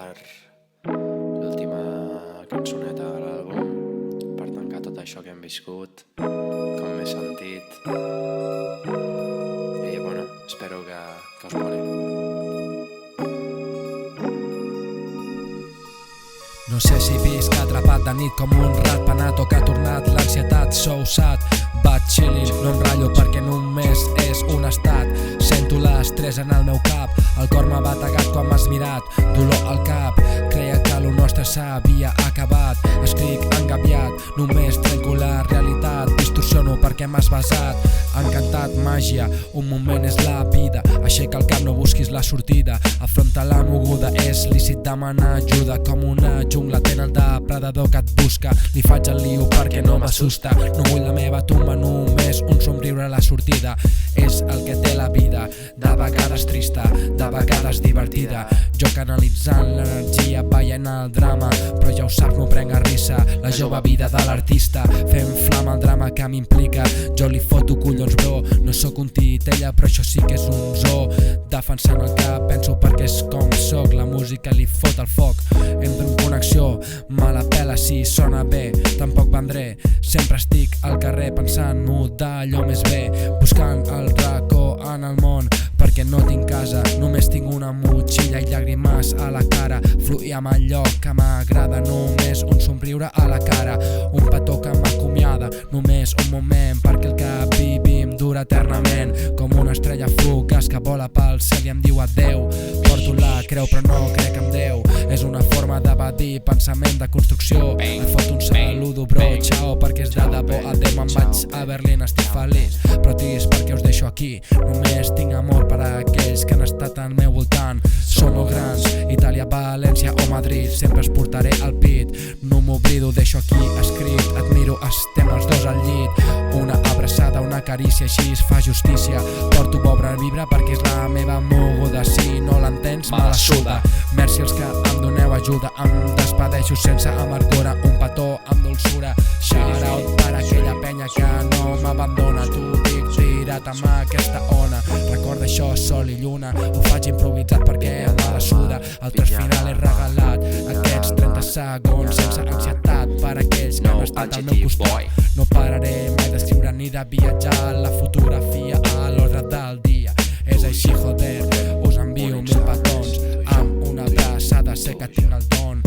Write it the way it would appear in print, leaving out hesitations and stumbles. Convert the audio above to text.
per l'última cançoneta de l'àlbum, per tancar tot això que hem viscut, com m'he sentit. I bueno, espero que us moli. No sé si visc atrapat de nit com un rat penat o que ha tornat l'ansietat, so sad, bad chilling. No em ratllo perquè només és un estat. Sento l'estrès en el meu cap, el cor m'ha bategat quan m'has mirat, dolor al cap, creia que lo nostre s'havia acabat. Escric engabiat, només trenco la realitat, distorsiono perquè m'has basat. Encantat, màgia, un moment és la vida, aixeca el cap, no busquis la sortida, afronta la moguda, és lícit demanar ajuda, com una jungla ten el depredador que et busca. Li faig el lío perquè no m'assusta, no vull la meva tumba, només un somriure a la sortida. És el que té la vida, de vegades trista, de vegades divertida. Jo canalitzant l'energia, veient el drama, però ja ho saps, m'ho prenc a risa. La jove vida de l'artista, fent flama el drama que m'implica. Jo li foto collons, bro, no sóc un titella, però això sí que és un zoo. Defensant el que penso perquè és com sóc, la música li fot el foc. Entro en connexió, me la pela si sona bé, tampoc vendré. Sempre estic al carrer pensant-m'ho d'allò més bé, buscant el racó en el món, perquè no tinc casa, només tinc una motxilla i llàgrimes a la cara. Fluir amb allò que m'agrada, només un somriure a la cara, un petó que m'acomiada, només un moment, perquè el que vivim dura eternament, com una estrella fugaç que vola pel cel i em diu adeu. Porto la creu però no crec en Déu, és una forma d'evadir pensament de construcció. Et foto un saludo, bro, ciao, perquè és de debò. Adeu, me'n vaig a Berlín, estic feliç, però trist perquè us deixo aquí. Només tinc amor per a aquells que han estat al meu voltant. Som molt grans, Itàlia, València o Madrid, sempre es portaré al pit. No m'oblido, deixo aquí escrit, admiro, estem els dos al llit. Una abraçada, una carícia, així es fa justícia. Porto pobre vibra perquè és la meva moguda, si no l'entens me la suda. Merci als que em doneu ajuda, em despedeixo sense amargura, un petó amb dolçura. Shout out per aquella penya que no m'abandona, t'ho dic tirat amb aquesta ona. Recorda això, sol i lluna, ho faig improvisat perquè me la suda. El tros final és regalat, aquests 30 segons sense ansietat per aquells que han estat al meu costat. No pararé mai d'escriure ni de viatjar, la fotografia a l'ordre del dia. És així, joder, us envio 1000 petons amb una abraçada, sé que tinc el don.